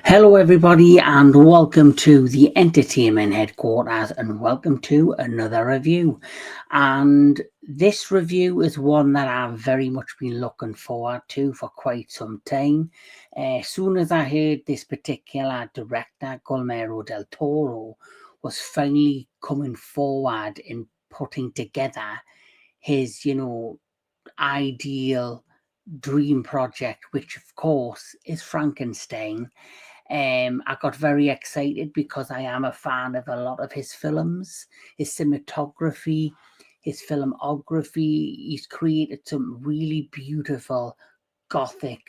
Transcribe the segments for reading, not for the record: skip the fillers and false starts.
Hello everybody and welcome to the entertainment headquarters and welcome to another review. And this review is one that I've very much been looking forward to for quite some time. As soon as I heard this particular director, Guillermo del Toro, was finally coming forward in putting together his, ideal dream project, which of course is Frankenstein. I got very excited because I am a fan of a lot of his films, his cinematography, his filmography. He's created some really beautiful, gothic,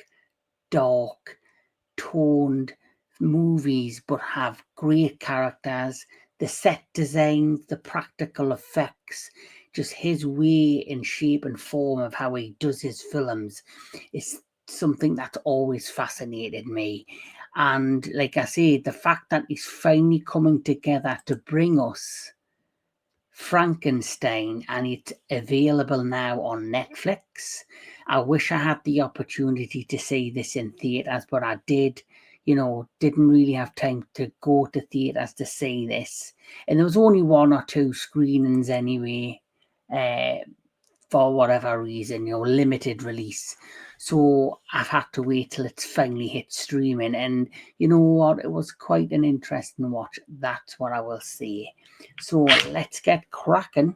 dark, toned movies, but have great characters. The set designs, the practical effects, just his way and shape and form of how he does his films is something that's always fascinated me. And like I say, the fact that he's finally coming together to bring us Frankenstein and it's available now on Netflix. I wish I had the opportunity to see this in theatres, but I didn't really have time to go to theatres to see this. And there was only one or two screenings anyway, for whatever reason, limited release. So I've had to wait till it's finally hit streaming. And you know what? It was quite an interesting watch. That's what I will say. So let's get cracking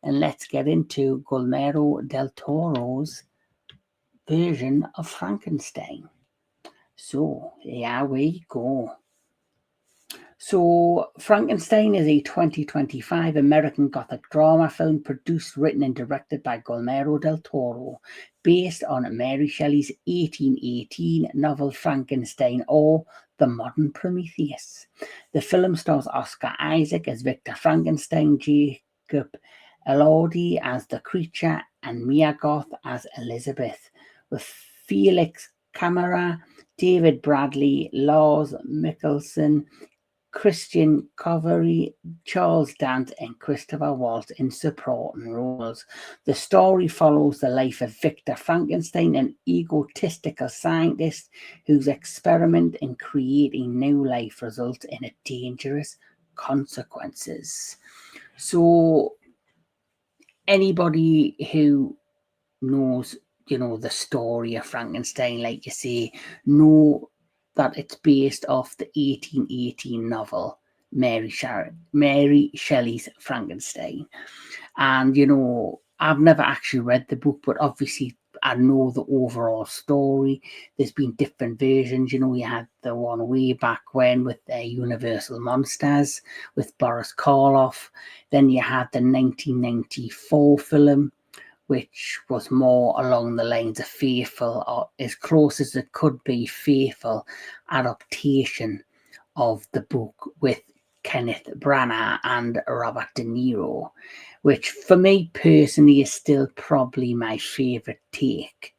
and let's get into Guillermo del Toro's version of Frankenstein. So here we go. So, Frankenstein is a 2025 American Gothic drama film produced, written and directed by Guillermo del Toro, based on Mary Shelley's 1818 novel Frankenstein, or The Modern Prometheus. The film stars Oscar Isaac as Victor Frankenstein, Jacob Elordi as the creature, and Mia Goth as Elizabeth, with Felix Kammerer, David Bradley, Lars Mikkelsen, Christian Convery, Charles Dant, and Christopher Waltz in supporting roles. The story follows the life of Victor Frankenstein, an egotistical scientist whose experiment in creating new life results in a dangerous consequences. So anybody who knows, the story of Frankenstein, like you say, know that it's based off the 1818 novel Mary Shelley's Frankenstein. And I've never actually read the book, but obviously I know the overall story. There's been different versions. You had the one way back when with the Universal Monsters with Boris Karloff. Then you had the 1994 film, which was more along the lines of faithful, or as close as it could be, faithful adaptation of the book with Kenneth Branagh and Robert De Niro, which for me personally is still probably my favourite take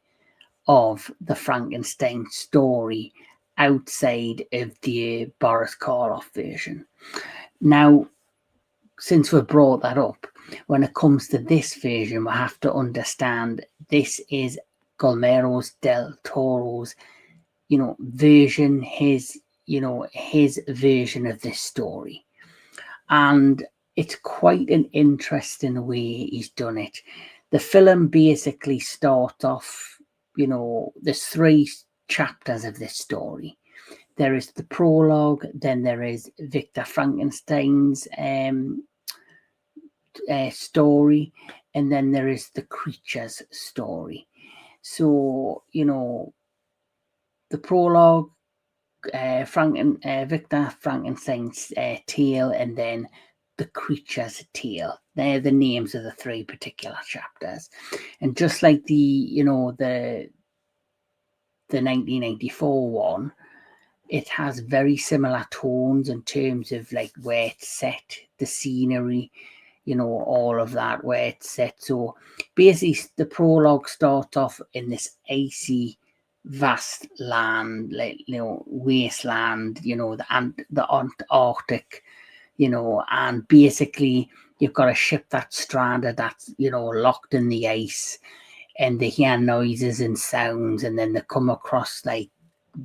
of the Frankenstein story outside of the Boris Karloff version. Now, since we brought that up, when it comes to this version, we have to understand this is Guillermo del Toro's, version, his version of this story. And it's quite an interesting way he's done it. The film basically starts off, there's three chapters of this story. There is the prologue, then there is Victor Frankenstein's story, and then there is the creature's story. So, the prologue, Victor Frankenstein's tale, and then the creature's tale. They're the names of the three particular chapters. And just like the 1994 one, it has very similar tones in terms of like where it's set, the scenery, all of that, where it's set. So basically the prologue starts off in this icy vast land, like, wasteland, the Antarctic, and basically you've got a ship that's stranded, that's, locked in the ice, and they hear noises and sounds, and then they come across like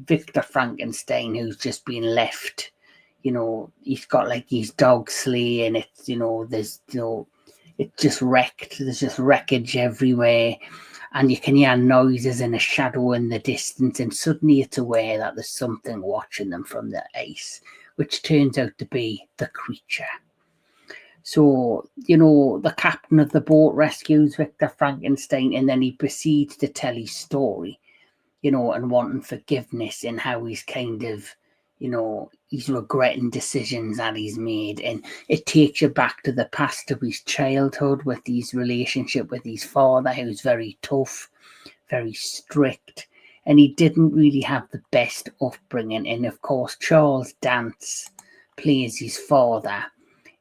Victor Frankenstein, who's just been left. He's got like his dog sleigh, and it's, there's, it's just wrecked. There's just wreckage everywhere, and you can hear noises and a shadow in the distance, and suddenly it's aware that there's something watching them from the ice, which turns out to be the creature. So, the captain of the boat rescues Victor Frankenstein, and then he proceeds to tell his story, and wanting forgiveness, and how he's kind of, he's regretting decisions that he's made. And it takes you back to the past, to his childhood, with his relationship with his father, who's very tough, very strict, and he didn't really have the best upbringing. And of course, Charles Dance plays his father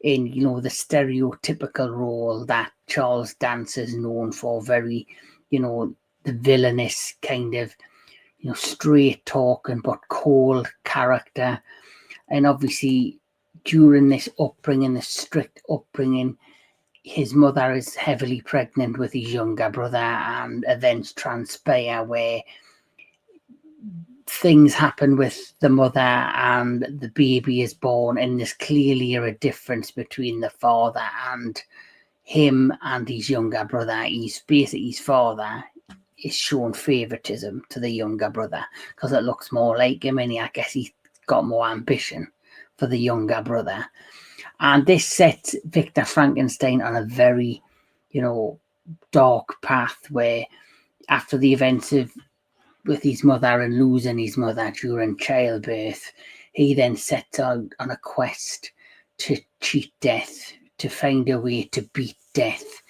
in, the stereotypical role that Charles Dance is known for, very, the villainous kind of, straight talking but cold character. And obviously, during this upbringing, this strict upbringing, his mother is heavily pregnant with his younger brother, and events transpire where things happen with the mother, and the baby is born, and there's clearly a difference between the father and him and his younger brother. He's basically, his father is shown favoritism to the younger brother because it looks more like him, and I guess he's got more ambition for the younger brother. And this sets Victor Frankenstein on a very, dark path, where after the events of with his mother and losing his mother during childbirth, he then sets out on a quest to cheat death, to find a way to beat death.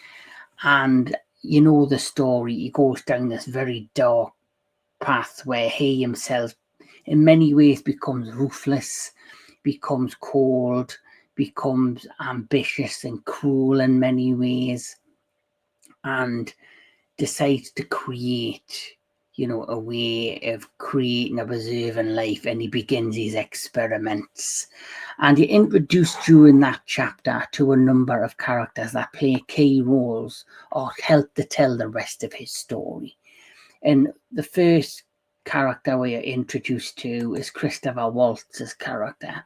And the story, he goes down this very dark path where he himself in many ways becomes ruthless, becomes cold, becomes ambitious and cruel in many ways, and decides to create, a way of creating a preserving life, and he begins his experiments. And you're introduced during that chapter to a number of characters that play key roles or help to tell the rest of his story. And the first character we are introduced to is Christopher Waltz's character.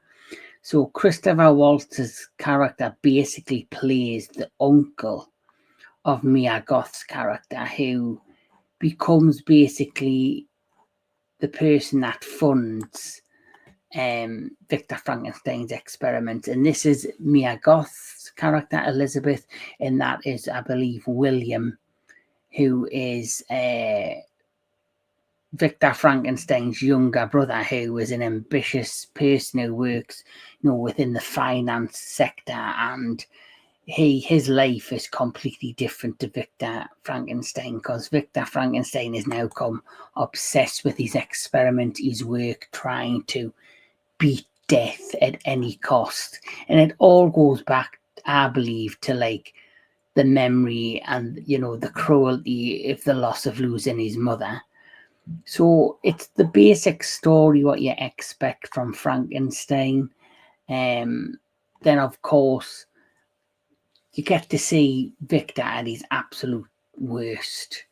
So Christopher Waltz's character basically plays the uncle of Mia Goth's character, who becomes basically the person that funds Victor Frankenstein's experiments. And this is Mia Goth's character, Elizabeth, and that is, I believe, William, who is Victor Frankenstein's younger brother, who is an ambitious person who works, within the finance sector, and his life is completely different to Victor Frankenstein, because Victor Frankenstein has now come obsessed with his experiment, his work, trying to beat death at any cost. And it all goes back, I believe, to like the memory and, the cruelty of the loss of losing his mother. So it's the basic story, what you expect from Frankenstein. Then, of course, you get to see Victor at his absolute worst.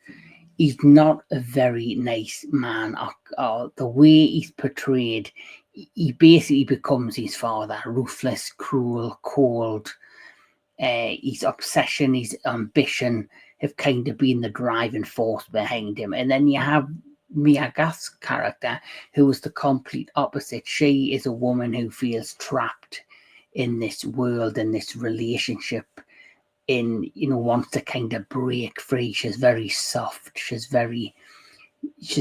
He's not a very nice man, or the way he's portrayed, he basically becomes his father, ruthless, cruel, cold. His obsession, his ambition have kind of been the driving force behind him. And then you have Mia Goth's character, who is the complete opposite. She is a woman who feels trapped in this world, in this relationship, wants to kind of break free. She's very soft. She's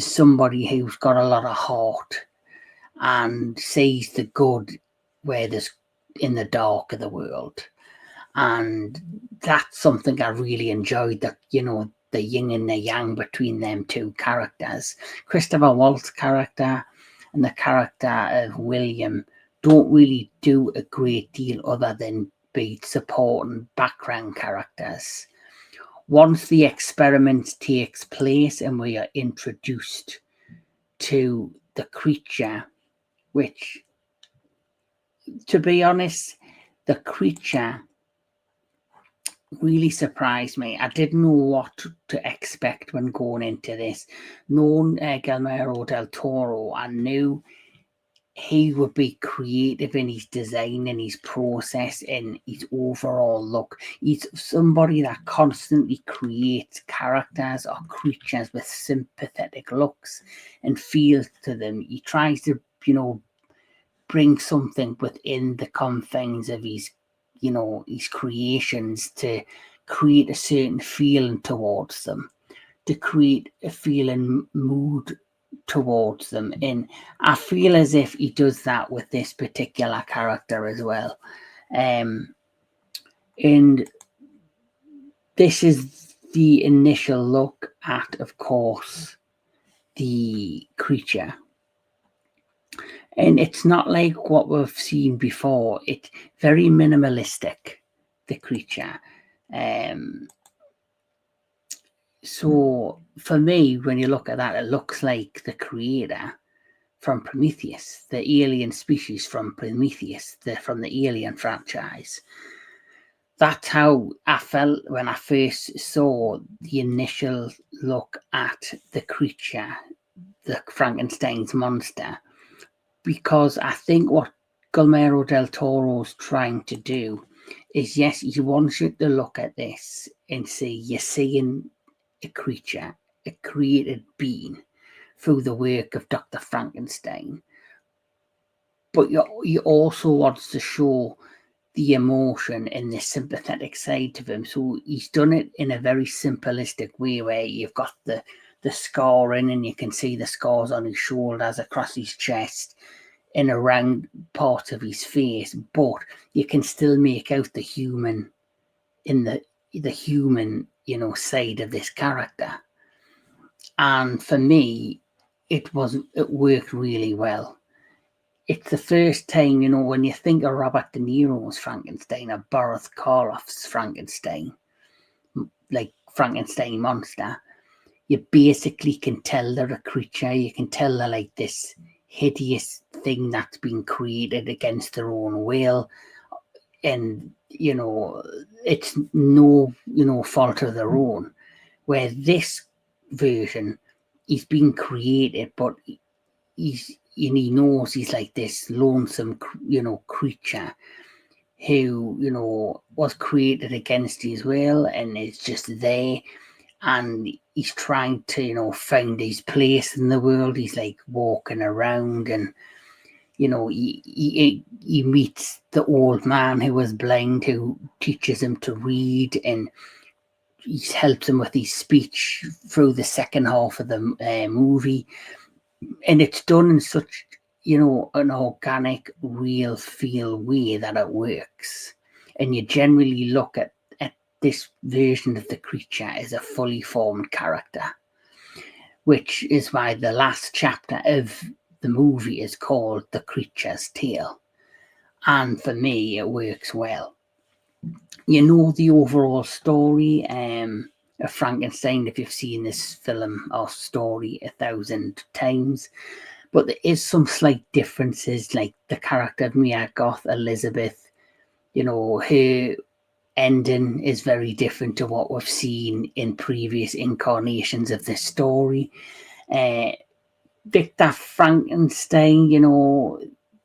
somebody who's got a lot of heart and sees the good where there's in the dark of the world. And that's something I really enjoyed, that, the yin and the yang between them two characters. Christopher Waltz's character and the character of William don't really do a great deal other than be supporting background characters. Once the experiment takes place and we are introduced to the creature, which, to be honest, the creature really surprised me. I didn't know what to expect when going into this. Knowing Guillermo del Toro, I knew he would be creative in his design and his process and his overall look. He's somebody that constantly creates characters or creatures with sympathetic looks and feels to them. He tries to, bring something within the confines of his, his creations to create a certain feeling towards them, to create a feeling mood towards them. And I feel as if he does that with this particular character as well. And this is the initial look at, of course, the creature. And it's not like what we've seen before. It's very minimalistic, the creature. So for me, when you look at that, it looks like the creator from Prometheus, the alien species from Prometheus, from the Alien franchise. That's how I felt when I first saw the initial look at the creature, the Frankenstein's monster, because I think what Guillermo del Toro's trying to do is, yes, he wants you to look at this and see you're seeing a creature, a created being, through the work of Dr. Frankenstein. But he also wants to show the emotion and the sympathetic side to him. So he's done it in a very simplistic way, where you've got the scarring and you can see the scars on his shoulders, across his chest, and around part of his face, but you can still make out the human in the human, side of this character. And for me, it worked really well. It's the first time, when you think of Robert De Niro's Frankenstein or Boris Karloff's Frankenstein, like Frankenstein monster, you basically can tell they're a creature. You can tell they're like this hideous thing that's been created against their own will. And, it's no, fault of their own. Where this version, he's been created, but he knows he's like this lonesome, creature who, was created against his will and is just there. And he's trying to, find his place in the world. He's like walking around, and he meets the old man who was blind, who teaches him to read, and he helps him with his speech through the second half of the movie. And it's done in such, an organic, real feel way that it works. And you generally look at this version of the creature as a fully formed character, which is why the last chapter of the movie is called The Creature's Tale. And for me, it works well. The overall story of Frankenstein, if you've seen this film or story 1,000 times. But there is some slight differences, like the character of Mia Goth, Elizabeth, her ending is very different to what we've seen in previous incarnations of this story. Victor Frankenstein,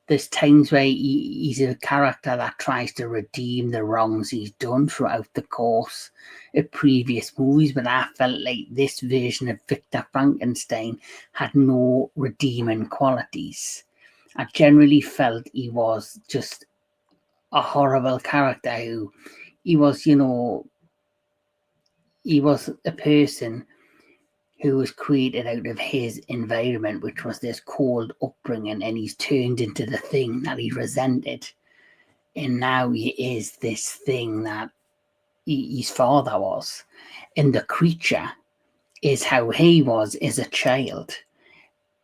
there's times where he's a character that tries to redeem the wrongs he's done throughout the course of previous movies, but I felt like this version of Victor Frankenstein had no redeeming qualities. I generally felt he was just a horrible character who he was a person who was created out of his environment, which was this cold upbringing, and he's turned into the thing that he resented. And now he is this thing that his father was. And the creature is how he was as a child.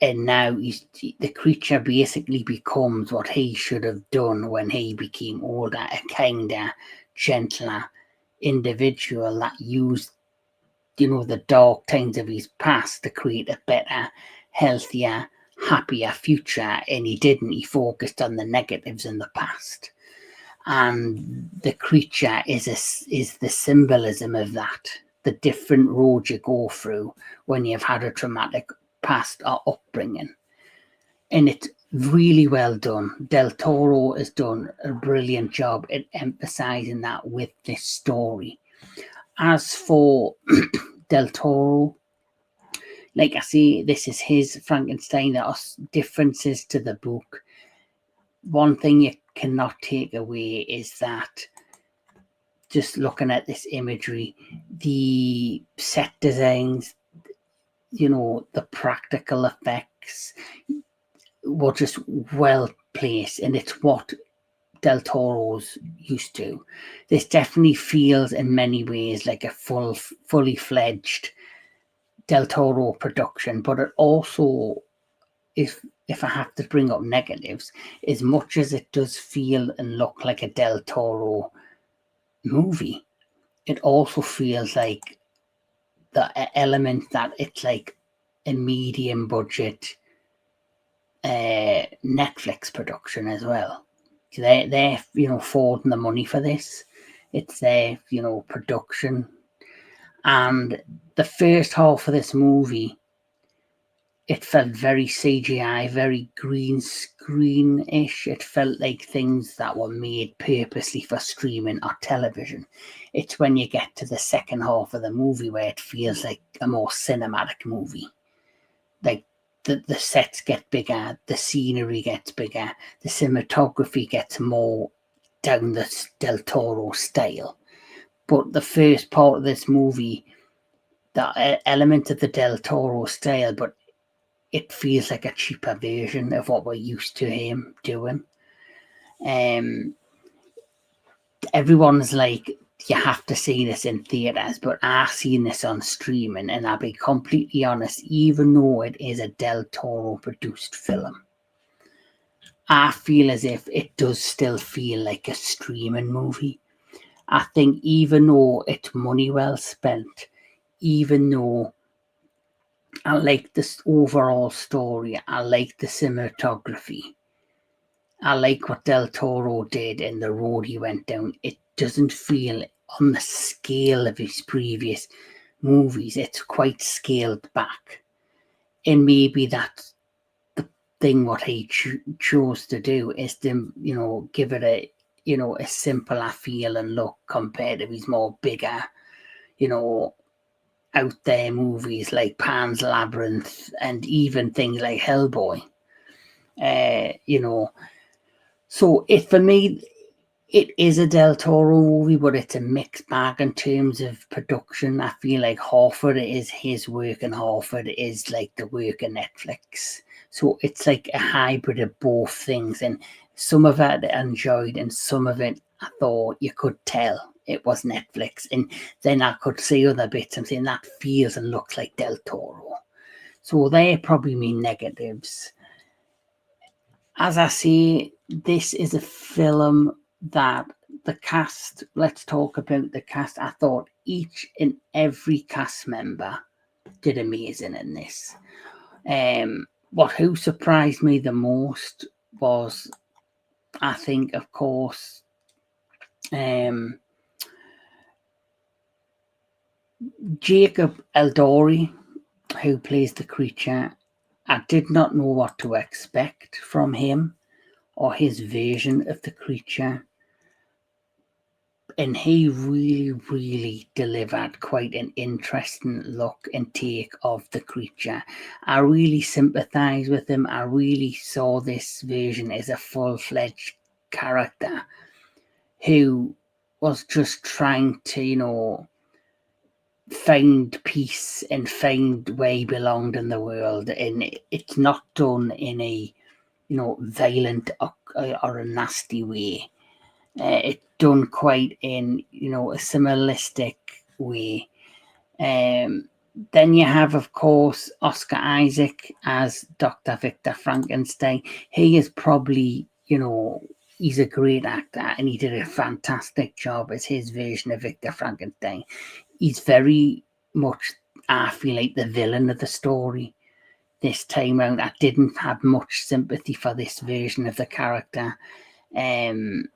And now the creature basically becomes what he should have done when he became older, a kinder, gentler individual that used, the dark times of his past to create a better healthier, happier future, and he didn't. He focused on the negatives in the past. And the creature is the symbolism of that, the different roads you go through when you've had a traumatic past or upbringing. And it's really well done. Del Toro has done a brilliant job at emphasizing that with this story. As for Del Toro, like I say, this is his Frankenstein. There are differences to the book. One thing you cannot take away is that, just looking at this imagery, the set designs, the practical effects were just well placed, and it's what Del Toro's used to. This definitely feels in many ways like a fully fledged Del Toro production, but it also, if I have to bring up negatives, as much as it does feel and look like a Del Toro movie, it also feels like the element that it's like a medium budget Netflix production as well. They're forwarding the money for this. It's their production, and the first half of this movie, it felt very CGI, very green screen-ish. It felt like things that were made purposely for streaming or television. It's when you get to the second half of the movie where it feels like a more cinematic movie. Like the sets get bigger, the scenery gets bigger, the cinematography gets more down the Del Toro style. But the first part of this movie, the element of the Del Toro style, but it feels like a cheaper version of what we're used to him doing. Everyone's like, you have to see this in theatres, but I've seen this on streaming, and I'll be completely honest, even though it is a Del Toro produced film, I feel as if it does still feel like a streaming movie. I think even though it's money well spent, even though I like this overall story, I like the cinematography, I like what Del Toro did and the road he went down, it doesn't feel on the scale of his previous movies. It's quite scaled back. And maybe that's the thing what he chose to do, is to, give it a simpler feel and look compared to his more bigger, out there movies like Pan's Labyrinth and even things like Hellboy. So for me, it is a Del Toro movie, but it's a mixed bag in terms of production. I feel like half of it is his work and half of it is like the work of Netflix. So it's like a hybrid of both things. And some of it I enjoyed, and some of it I thought you could tell it was Netflix. And then I could see other bits and saying that feels and looks like Del Toro. So they probably mean negatives. As I say, this is a film that the cast, let's talk about the cast. I thought each and every cast member did amazing in this. Who surprised me the most was, I think, of course, Jacob Elordi, who plays the creature. I did not know what to expect from him or his version of the creature. And he really, really delivered quite an interesting look and take of the creature. I really sympathise with him. I really saw this version as a full-fledged character who was just trying to, find peace and find where he belonged in the world. And it's not done in a, violent or a nasty way. It's done quite in, a similistic way. Then you have, of course, Oscar Isaac as Dr. Victor Frankenstein. He is probably, he's a great actor, and he did a fantastic job as his version of Victor Frankenstein. He's very much, I feel like, the villain of the story. this time round. I didn't have much sympathy for this version of the character. He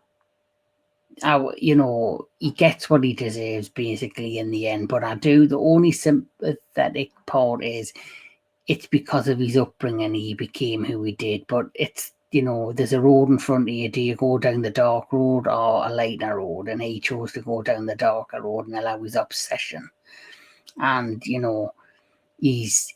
gets what he deserves basically in the end, but the only sympathetic part is it's because of his upbringing he became who he did. But it's, there's a road in front of you. Do you go down the dark road or a lighter road? And he chose to go down the darker road and allow his obsession. And, he's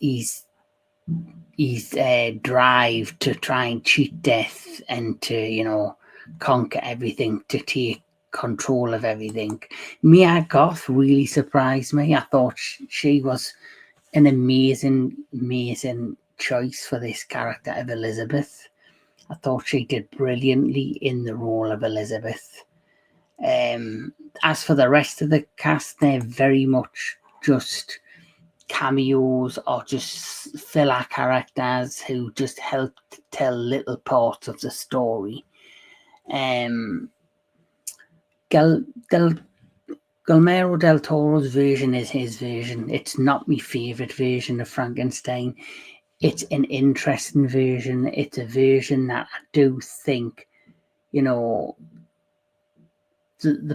drive to try and cheat death and to, conquer everything, to take control of everything. Mia Goth really surprised me. I thought she was an amazing choice for this character of Elizabeth. I thought she did brilliantly in the role of Elizabeth. As for the rest of the cast, they're very much just cameos or just filler characters who just help tell little parts of the story. Guillermo del Toro's version is his version. It's not my favourite version of Frankenstein. It's an interesting version. It's a version that I do think, the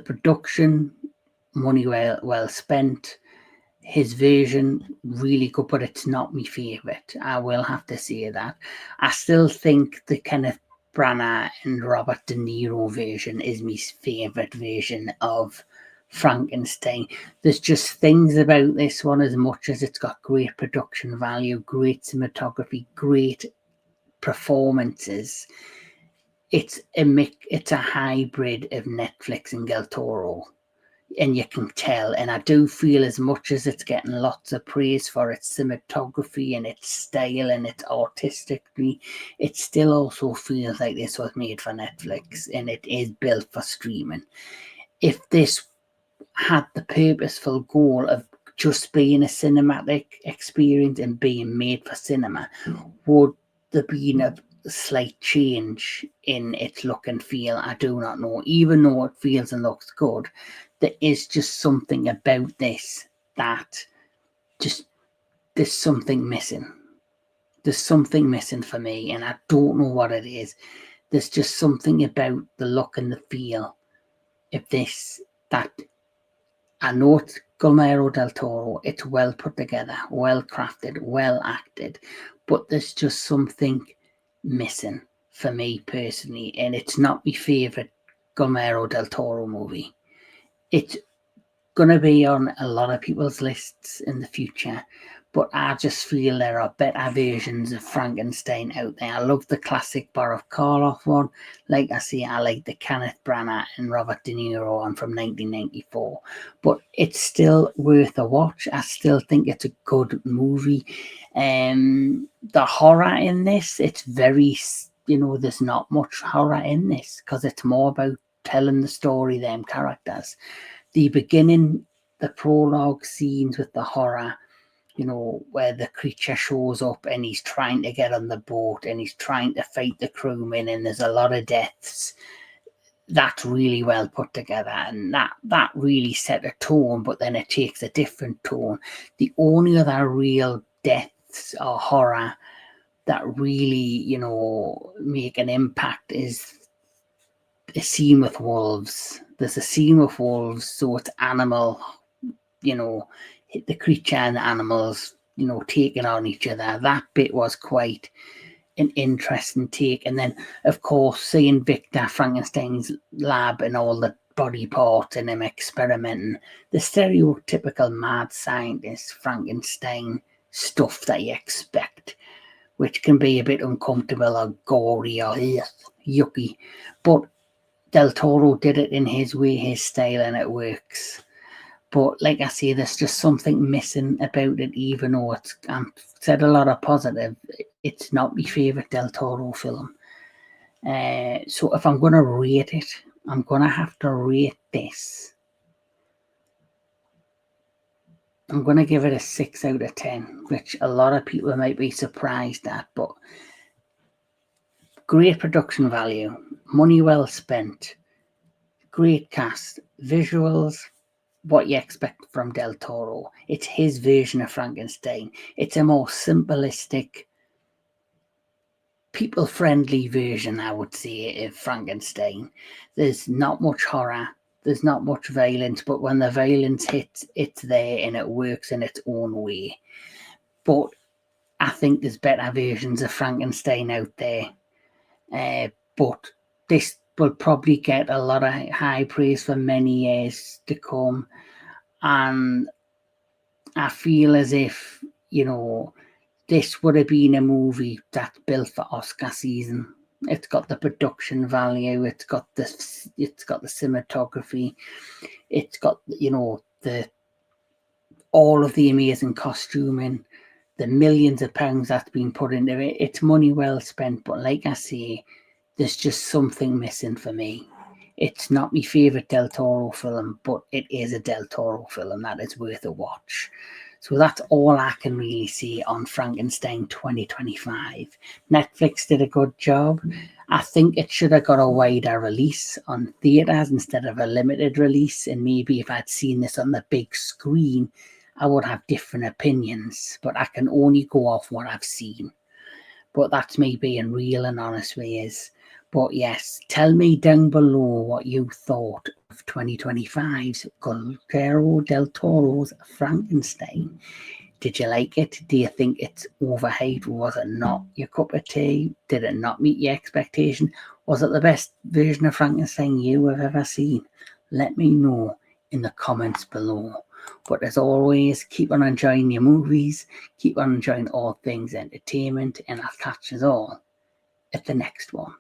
production, money well spent. His version, really good, but it's not my favourite. I will have to say that. I still think the Kenneth Branagh and Robert De Niro version is my favourite version of Frankenstein. There's just things about this one, as much as it's got great production value, great cinematography, great performances. It's a hybrid of Netflix and Del Toro, and you can tell. And I do feel, as much as it's getting lots of praise for its cinematography and its style and its artistically, it still also feels like this was made for Netflix and it is built for streaming. If this had the purposeful goal of just being a cinematic experience and being made for cinema, would there be a slight change in its look and feel? I do not know. Even though it feels and looks good, there is just something about this that there's something missing. There's something missing for me, and I don't know what it is. There's just something about the look and the feel of this that, I know it's Guillermo del Toro, it's well put together, well crafted, well acted, but there's just something missing for me personally, and it's not my favourite Guillermo del Toro movie. It's going to be on a lot of people's lists in the future, but I just feel there are better versions of Frankenstein out there. I love the classic Boris Karloff one. Like I say, I like the Kenneth Branagh and Robert De Niro one from 1994, but it's still worth a watch. I still think it's a good movie. The horror in this, it's very, there's not much horror in this because it's more about telling the story, them characters. The beginning, the prologue scenes with the horror, where the creature shows up and he's trying to get on the boat and he's trying to fight the crewmen and there's a lot of deaths. That's really well put together, and that really set a tone, but then it takes a different tone. The only other real deaths or horror that really, make an impact is a scene with wolves. There's a scene with wolves, so it's animal, the creature and the animals, taking on each other. That bit was quite an interesting take. And then, of course, seeing Victor Frankenstein's lab and all the body parts and him experimenting, the stereotypical mad scientist Frankenstein stuff that you expect, which can be a bit uncomfortable or gory or yucky. But Del Toro did it in his way, his style, and it works. But like I say, there's just something missing about it, even though it's said a lot of positive. It's not my favourite Del Toro film. So if I'm going to rate it, I'm going to have to rate this. I'm going to give it a 6 out of 10, which a lot of people might be surprised at, but great production value, money well spent, great cast, visuals, what you expect from Del Toro. It's his version of Frankenstein. It's a more simplistic people-friendly version, I would say, of Frankenstein. There's not much horror, there's not much violence, but when the violence hits, it's there and it works in its own way. But I think there's better versions of Frankenstein out there. But this will probably get a lot of high praise for many years to come. And I feel as if, this would have been a movie that's built for Oscar season. It's got the production value, it's got the cinematography, it's got the all of the amazing costuming, the millions of pounds that's been put into it. It's money well spent, but like I say, there's just something missing for me. It's not my favourite Del Toro film, but it is a Del Toro film that is worth a watch. So that's all I can really say on Frankenstein 2025. Netflix did a good job. I think it should have got a wider release on theatres instead of a limited release. And maybe if I'd seen this on the big screen, I would have different opinions. But I can only go off what I've seen. But that's me being real and honest with you. But yes, tell me down below what you thought of 2025's Guillermo del Toro's Frankenstein. Did you like it? Do you think it's overhyped? Was it not your cup of tea? Did it not meet your expectation? Was it the best version of Frankenstein you have ever seen? Let me know in the comments below. But as always, keep on enjoying your movies, keep on enjoying all things entertainment, and I'll catch us all at the next one.